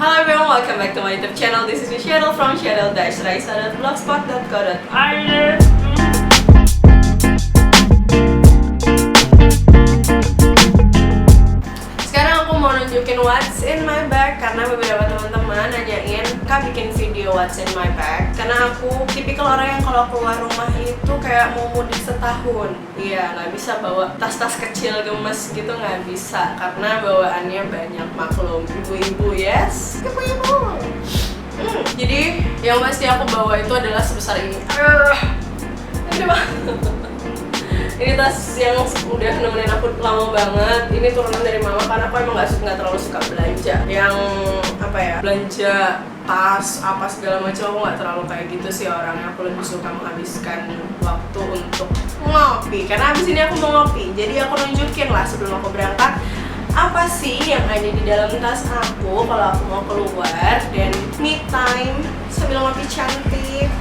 Hello everyone, welcome back to my YouTube channel. This is Cheryl from cheryl-raisa.blogspot.co.id. Sekarang aku mau nunjukin what's in my bag karena beberapa teman-teman nanyain Kak bikin video what's in my bag. Karena aku tipikal orang yang kalau keluar rumah itu kayak mau mudik setahun. Iya, nggak bisa bawa tas-tas kecil gemes gitu, nggak bisa karena bawaannya banyak, maklum ibu-ibu, yes, ibu-ibu. Jadi yang pasti aku bawa itu adalah sebesar ini. Ini banget. Ini tas yang udah nemenin aku lama banget. Ini turunan dari mama karena aku emang nggak terlalu suka belanja yang apa ya, belanja tas apa segala macam. Aku nggak terlalu kayak gitu sih orangnya. Aku lebih suka menghabiskan waktu untuk ngopi karena abis ini aku mau ngopi. Jadi aku nunjukin lah sebelum aku berangkat apa sih yang ada di dalam tas aku kalau aku mau keluar dan me time sambil ngopi cantik.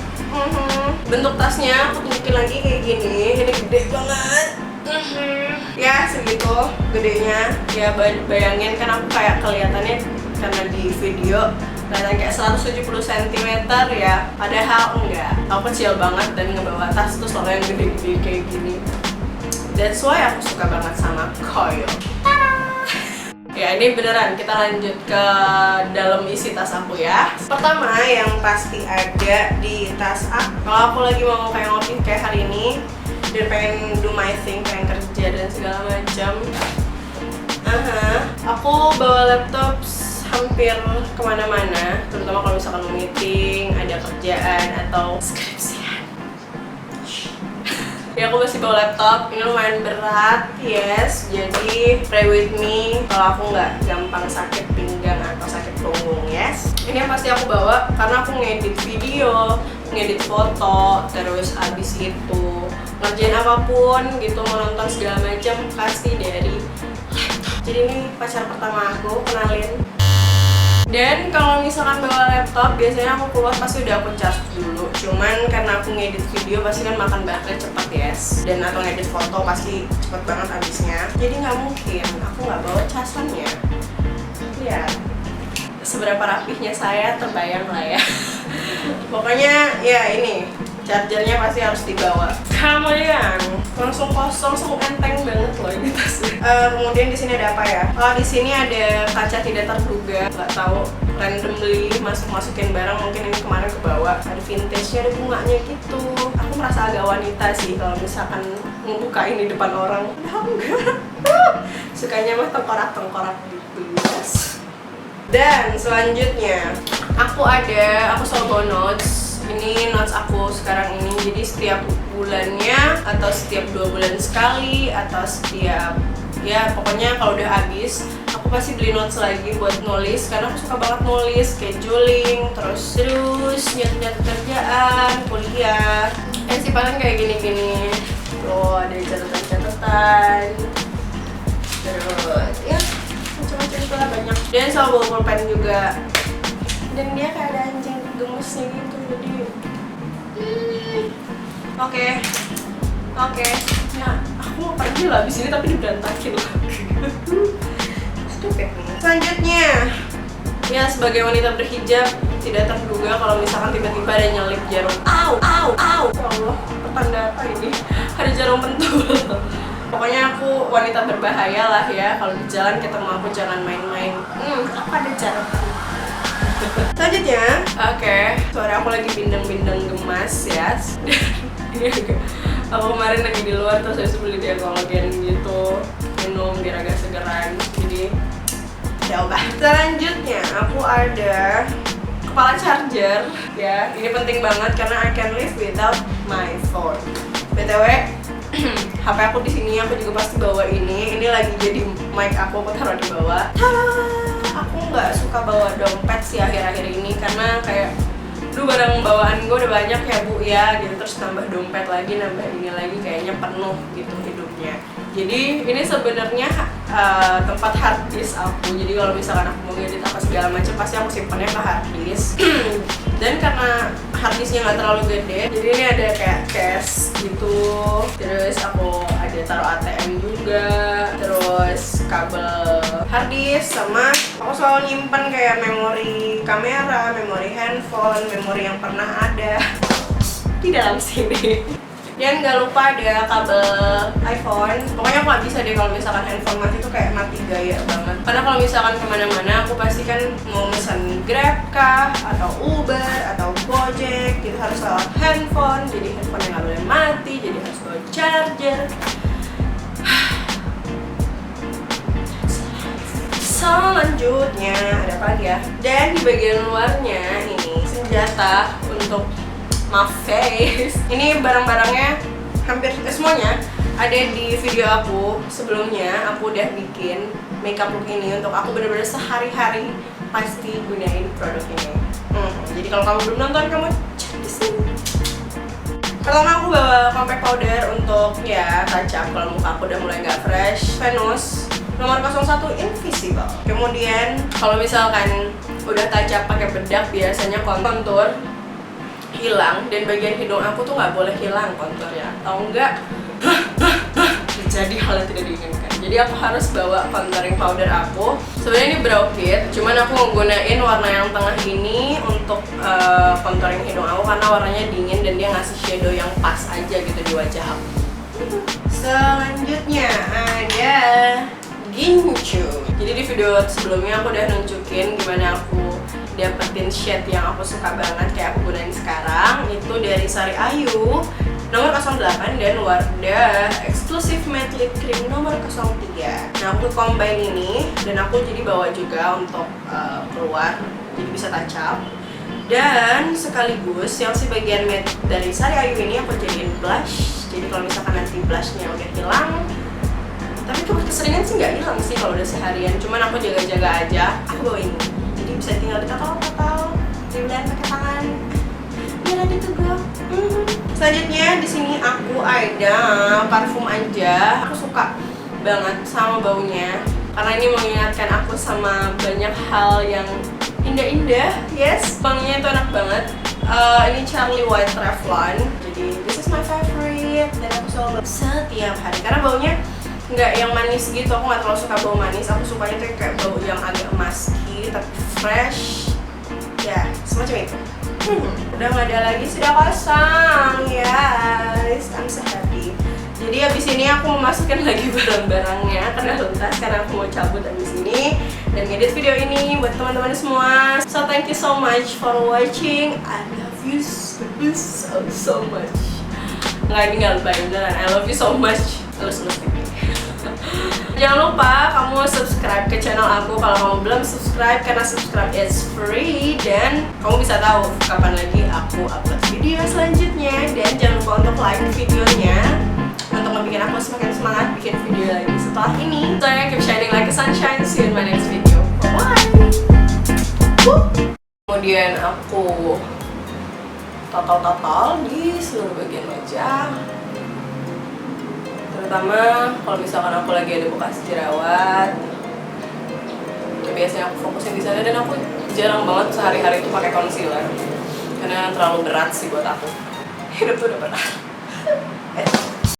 Bentuk tasnya aku tunjukin lagi kayak gini. Ini gede banget. Ya segitu gedenya. Ya bayangin kan aku kayak kelihatannya karena di video kelihatan kayak 170 cm ya. Padahal enggak. Aku kecil banget dan ngebawa tas tuh selalu yang gede-gede kayak gini. That's why aku suka banget sama Koyo. Ya ini beneran, kita lanjut ke dalam isi tas aku ya. Pertama yang pasti ada di tas aku, kalau aku lagi mau kayak ngopi kayak hari ini dan pengen do my thing, pengen kerja dan segala macam. Aku bawa laptop hampir kemana-mana, terutama kalau misalkan mau meeting, ada kerjaan atau skripsian. Ya aku masih bawa laptop, ini lumayan berat, yes. Jadi pray with me kalau aku nggak gampang sakit pinggang atau sakit punggung, yes. Ini yang pasti aku bawa karena aku ngedit video, ngedit foto, terus abis itu ngerjain apapun gitu, menonton segala macam pasti dari laptop. Jadi ini pacar pertama aku, kenalin. Dan kalau misalkan bawa laptop, biasanya aku keluar pasti udah aku charge dulu. Cuman karena aku ngedit video pasti kan makan baterai cepat, yes. Dan atau ngedit foto pasti cepet banget habisnya. Jadi nggak mungkin aku nggak bawa casannya. Lihat seberapa rapihnya saya, terbayang lah ya. Pokoknya ya ini chargernya pasti harus dibawa. Kamu lihat langsung kosong, langsung enteng banget loh ini tasnya. Kemudian di sini ada apa ya? Oh, di sini ada kaca tidak terduga. Nggak tahu, randomly masukin barang. Mungkin ini kemarin kebawa. Ada vintage-nya, ada bunganya gitu. Aku merasa agak wanita sih kalau misalkan ngebuka ini depan orang. Padahal enggak. Sukanya mah tengkorak-tengkorak gitu. Yes. Dan selanjutnya aku selalu bawa notes. Ini notes aku sekarang ini, jadi setiap bulannya atau setiap 2 bulan sekali atau setiap, ya pokoknya kalau udah habis aku pasti beli notes lagi buat nulis karena aku suka banget nulis, scheduling, terus nyatet kerjaan, kuliah, sih paling kayak gini-gini. Loh, ada catatan, terus ya macam-macam itu lah banyak. Dan selalu bawa pulpen juga. Dan dia kayak ada anjing gemesnya gitu, jadi Oke. Ya, aku mau pergi lah abis ini tapi diberantakin lagi. Stupid. Selanjutnya, ya sebagai wanita berhijab tidak terduga kalau misalkan tiba-tiba ada nyelip jarum. Au. Ya Allah, pertanda apa ini? Ada jarum pentul. Pokoknya aku wanita berbahaya lah ya. Kalau di jalan ketemu aku jangan main-main. Aku ada jarum. Selanjutnya, suara aku lagi bindeng-bindeng gemas ya. Ini agak, aku kemarin lagi di luar terus saya beli dia kolagen gitu, minum biar agak segeran. Jadi coba. Selanjutnya aku ada kepala charger ya. Ini penting banget karena I can live without my phone. BTW, HP aku di sini aku juga pasti bawa ini. Ini lagi jadi mic aku taruh di bawah. Aku nggak suka bawa dompet sih akhir-akhir ini karena kayak dulu barang bawaan gue udah banyak ya bu ya gitu, terus nambah dompet lagi, nambah ini lagi, kayaknya penuh gitu hidupnya. Jadi ini sebenarnya tempat hard disk aku. Jadi kalau misalkan aku mau ngedit apa segala macam pasti aku simpannya ke hard disk. Dan karena hard disknya nggak terlalu gede, jadi ini ada kayak case gitu. Terus aku ada taruh ATM juga, terus kabel harddisk, sama aku selalu nyimpen kayak memori kamera, memori handphone, memori yang pernah ada di dalam sini. Dan nggak lupa ada kabel iPhone. Pokoknya aku nggak bisa deh kalau misalkan handphone mati tuh kayak mati gaya banget. Karena kalau misalkan kemana-mana aku pasti kan mau pesan Grab kah, atau Uber, atau Gojek, gitu harus lewat handphone. Jadi handphone yang nggak boleh mati, jadi harus bawa charger. Selanjutnya ada apa lagi ya? Dan di bagian luarnya ini senjata untuk face. Ini barang-barangnya hampir semuanya ada di video aku sebelumnya. Aku udah bikin makeup look ini untuk aku bener-bener sehari-hari pasti gunain produk ini. Jadi kalau kamu belum nonton, kamu cek di sini. Pertama aku bawa compact powder untuk ya touch up kalau muka aku udah mulai nggak fresh. Venus nomor 01 Invisible. Kemudian kalau misalkan udah touch up pakai bedak, biasanya kontur hilang, dan bagian hidung aku tuh nggak boleh hilang konturnya, atau enggak jadi hal yang tidak diinginkan. Jadi aku harus bawa contouring powder aku. Sebenarnya ini brow kit, cuman aku menggunakan warna yang tengah ini untuk contouring hidung aku karena warnanya dingin dan dia ngasih shadow yang pas aja gitu di wajah aku. Selanjutnya ada gincu. Jadi di video sebelumnya aku udah nunjukin gimana aku dapetin shade yang aku suka banget kayak aku gunain sekarang. Itu dari Sari Ayu nomor 08 dan Wardah Exclusive Matte Lip Cream nomor 03. Nah aku combine ini dan aku jadi bawa juga untuk keluar, jadi bisa touch up. Dan sekaligus yang si bagian matte dari Sari Ayu ini aku jadiin blush. Jadi kalau misalkan nanti blushnya udah hilang, tapi keseringan sih nggak hilang sih kalau udah seharian, cuman aku jaga-jaga aja, aku bawa ini. Jadi bisa tinggal ditato-tato, diblend pakai tangan, biar ready to go. Selanjutnya di sini aku ada parfum aja. Aku suka banget sama baunya karena ini mengingatkan aku sama banyak hal yang indah-indah. Yes, wanginya itu enak banget. Ini Charlie White Revlon. Jadi this is my favorite dan aku selalu bawa setiap hari karena baunya nggak yang manis gitu. Aku nggak terlalu suka bau manis. Aku sukanya tuh kayak bau yang agak musky tapi fresh. Ya, semacam itu. Udah nggak ada lagi, sudah kosong. Yes, I'm so happy. Jadi abis ini aku mau masukin lagi barang-barangnya karena tuntas, karena aku mau cabut abis ini dan ngedit video ini buat teman-teman semua. So thank you so much for watching. I love you so much. Nggak, ini nggak lebay beneran. I love you so much. Lulus-lulus TV. Jangan lupa kamu subscribe ke channel aku kalau kamu belum subscribe, karena subscribe is free dan kamu bisa tahu kapan lagi aku upload video selanjutnya. Dan jangan lupa untuk like videonya untuk ngebikin aku semakin semangat bikin video lagi setelah ini. So keep shining like a sunshine. See you in my next video. Bye bye. Kemudian aku total di seluruh bagian wajah. Terutama kalau misalkan aku lagi ada bekas jerawat, ya biasanya aku fokusin di sana. Dan aku jarang banget sehari-hari itu pakai concealer karena terlalu berat sih buat aku. Hidup tuh udah berat.